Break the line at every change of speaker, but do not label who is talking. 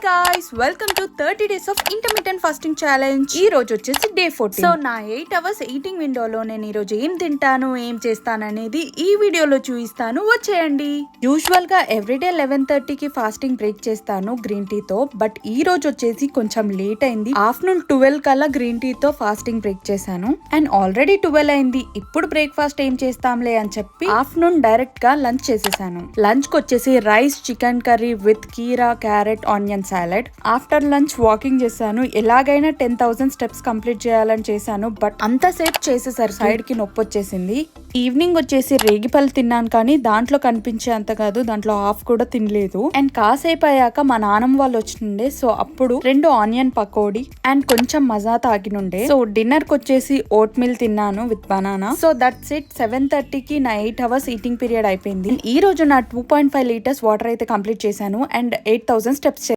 guys, welcome to 30 days of intermittent fasting challenge. ఈ రోజు వచ్చేసి డే 14. సో నా 8 hours ఈటింగ్ విండోలో నేను ఈ రోజు ఏం తింటాను ఏం చేస్తాను అనేది ఈ వీడియోలో చూపిస్తాను, వచ్చేయండి. యూజువల్ గా ఎవ్రీడే 11:30కి ఫాస్టింగ్ బ్రేక్ చేస్తాను గ్రీన్ టీ తో, బట్ ఈ రోజు వచ్చేసి కొంచెం లేట్ అయింది. ఆఫ్టర్నూన్ 12 కల్లా గ్రీన్ టీ తో ఫాస్టింగ్ బ్రేక్ చేశాను అండ్ ఆల్రెడీ 12 అయింది. ఇప్పుడు బ్రేక్ఫాస్ట్ ఏం చేస్తాంలే అని చెప్పి ఆఫ్టర్నూన్ డైరెక్ట్ గా లంచ్ చేసేసాను. లంచ్ కి వచ్చేసి రైస్, చికెన్ కర్రీ విత్ కీరా, carrot, onion salad. After lunch walking చేశాను. ఎలాగైనా 10,000 స్టెప్స్ కంప్లీట్ చేయాలని చేశాను, బట్ అంతసేపు చేసేసారు సైడ్ కి నొప్పి వచ్చేసింది. ఈవినింగ్ వచ్చేసి రేగిపళ్ళు తిన్నాను, కానీ దాంట్లో కనిపించే అంత కాదు, దాంట్లో హాఫ్ కూడా తినలేదు. అండ్ కాసేపు అయ్యాక మా నాన్నమ్మ వాళ్ళు వచ్చిండే, సో అప్పుడు 2 ఆనియన్ పకోడీ అండ్ కొంచెం మజా తాగినుండే. సో డిన్నర్ కి వచ్చేసి ఓట్ మిల్ తిన్నాను with banana. So that's it. 7:30కి నా 8 hours ఈటింగ్ పీరియడ్ అయిపోయింది. ఈ రోజు నా 2.5 liters వాటర్ అయితే కంప్లీట్ చేశాను అండ్ 8,000 స్టెప్స్